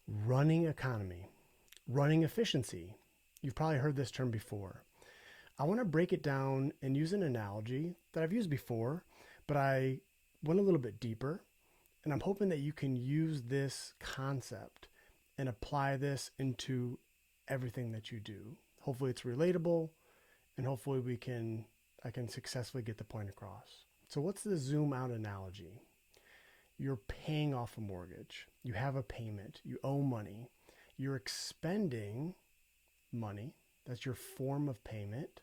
Running economy, running efficiency. You've probably heard this term before. I want to break it down and use an analogy that I've used before, but I went a little bit deeper, and I'm hoping that you can use this concept and apply this into everything that you do. Hopefully it's relatable, and hopefully I can successfully get the point across. So what's the zoom out analogy? You're paying off a mortgage. You have a payment. You owe money. You're expending money. That's your form of payment.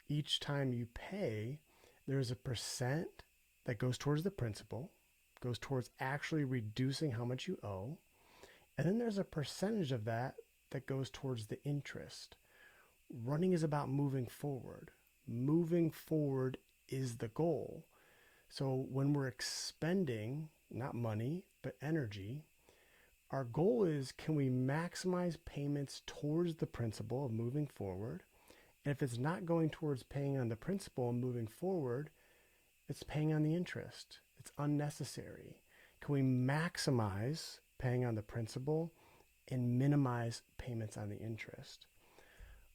Each time you pay, there's a percent that goes towards the principal, goes towards actually reducing how much you owe. And then there's a percentage of that that goes towards the interest. Running is about moving forward. Moving forward is the goal. So when we're expending, not money, but energy, our goal is, can we maximize payments towards the principal of moving forward? And if it's not going towards paying on the principal and moving forward, it's paying on the interest. It's unnecessary. Can we maximize paying on the principal and minimize payments on the interest?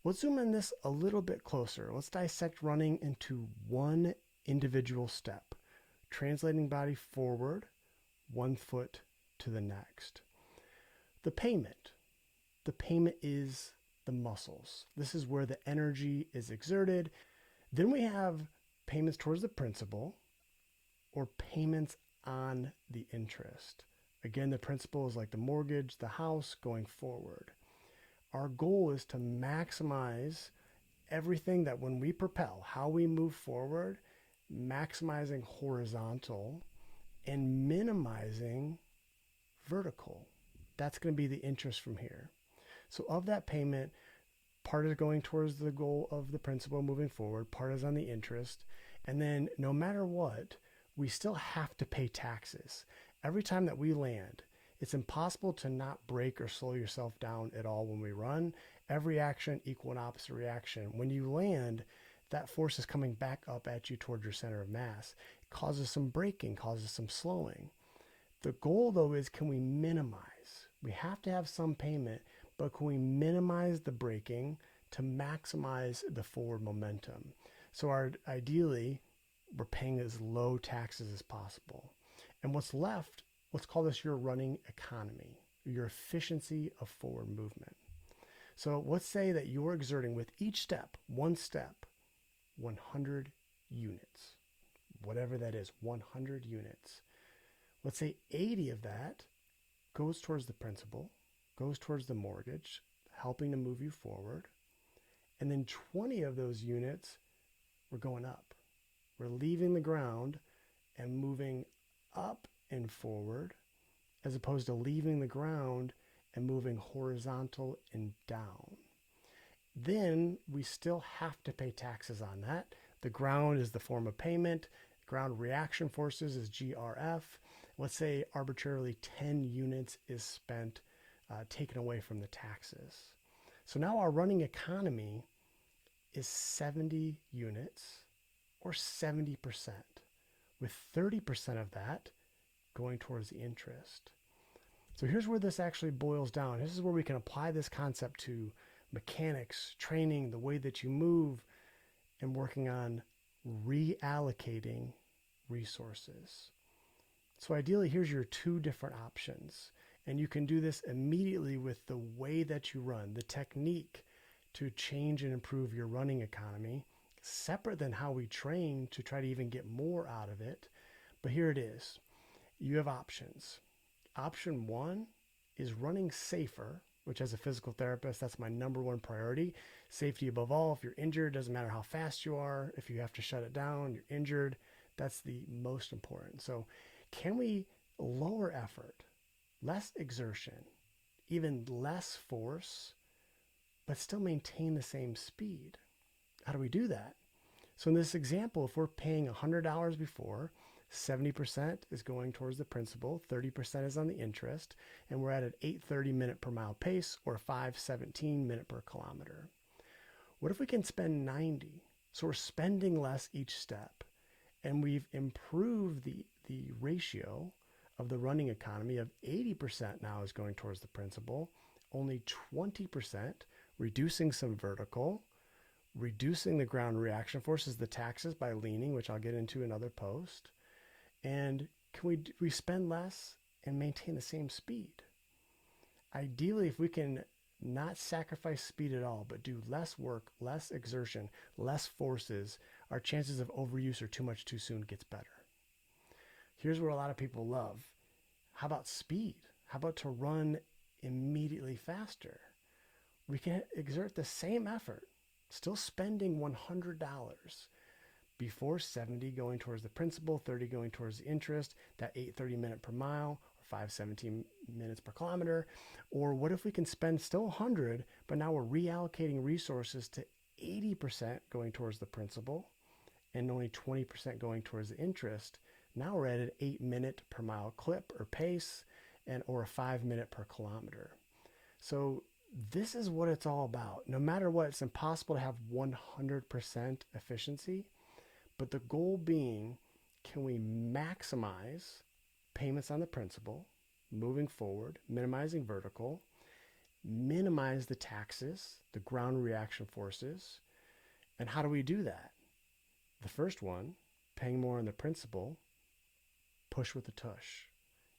Let's zoom in this a little bit closer. Let's dissect running into one individual step, translating body forward, one foot to the next. The payment. The payment is the muscles. This is where the energy is exerted. Then we have payments towards the principal or payments on the interest. Again, the principal is like the mortgage, the house going forward. Our goal is to maximize everything that when we propel, how we move forward, maximizing horizontal and minimizing vertical. That's going to be the interest from here. So of that payment, part is going towards the goal of the principal moving forward, part is on the interest, and then no matter what, we still have to pay taxes. Every time that we land, it's impossible to not break or slow yourself down at all when we run. Every action equal and opposite reaction. When you land, that force is coming back up at you towards your center of mass. It causes some braking, causes some slowing. The goal though is, can we minimize? We have to have some payment, but can we minimize the braking to maximize the forward momentum? So ideally, we're paying as low taxes as possible. And what's left, let's call this your running economy, your efficiency of forward movement. So let's say that you're exerting with each step, 100 units, whatever that is, 100 units. Let's say 80 of that goes towards the principal, goes towards the mortgage, helping to move you forward. And then 20 of those units, we're going up. We're leaving the ground and moving up and forward, as opposed to leaving the ground and moving horizontal and down. Then we still have to pay taxes on that. The ground is the form of payment. Ground reaction forces is GRF. Let's say arbitrarily 10 units is spent, taken away from the taxes. So now our running economy is 70 units or 70%, with 30% of that going towards the interest. So here's where this actually boils down. This is where we can apply this concept to mechanics, training, the way that you move, and working on reallocating resources. So ideally, here's your two different options. And you can do this immediately with the way that you run, the technique to change and improve your running economy, separate than how we train to try to even get more out of it. But here it is. You have options. Option one is running safer, which as a physical therapist, that's my number one priority. Safety above all. If you're injured, doesn't matter how fast you are. If you have to shut it down, you're injured. That's the most important. So can we lower effort, less exertion, even less force, but still maintain the same speed? How do we do that? So in this example, if we're paying $100 before, 70% is going towards the principal, 30% is on the interest, and we're at an 8:30 minute per mile pace or 5:17 minute per kilometer. What if we can spend 90? So we're spending less each step, and we've improved the ratio of the running economy of 80% now is going towards the principal, only 20% reducing some vertical, reducing the ground reaction forces, the taxes by leaning, which I'll get into another post. And can we spend less and maintain the same speed? Ideally, if we can not sacrifice speed at all, but do less work, less exertion, less forces, our chances of overuse or too much too soon gets better. Here's where a lot of people love. How about speed? How about to run immediately faster? We can exert the same effort, still spending $100 before 70 going towards the principal, 30 going towards the interest, that 8:30 minute per mile, or 5:17 minutes per kilometer. Or what if we can spend still 100, but now we're reallocating resources to 80% going towards the principal and only 20% going towards the interest. Now we're at an 8-minute per mile clip or pace, or a 5-minute per kilometer. So this is what it's all about. No matter what, it's impossible to have 100% efficiency, but the goal being, can we maximize payments on the principal, moving forward, minimizing vertical, minimize the taxes, the ground reaction forces, and how do we do that? The first one, paying more on the principal, push with the tush,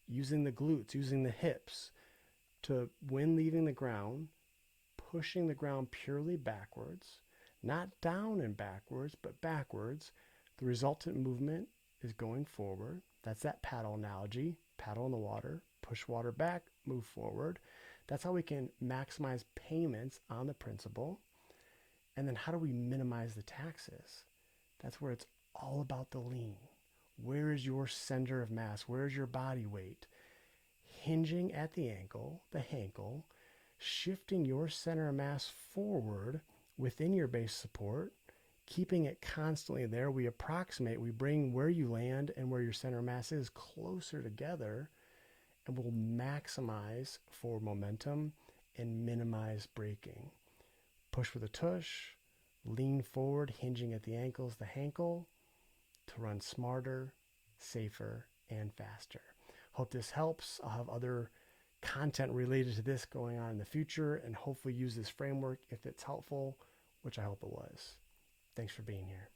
using the glutes, using the hips to, when leaving the ground, pushing the ground purely backwards, not down and backwards, but backwards. The resultant movement is going forward. That's that paddle analogy. Paddle in the water, push water back, move forward. That's how we can maximize payments on the principal. And then how do we minimize the taxes? That's where it's all about the lean. Where is your center of mass? Where is your body weight? Hinging at the ankle, the hankle, shifting your center of mass forward within your base support, keeping it constantly there. We approximate, we bring where you land and where your center of mass is closer together, and we'll maximize for momentum and minimize braking. Push with a tush, lean forward, hinging at the ankles, the hankle, to run smarter, safer, and faster. Hope this helps. I'll have other content related to this going on in the future, and hopefully use this framework if it's helpful, which I hope it was. Thanks for being here.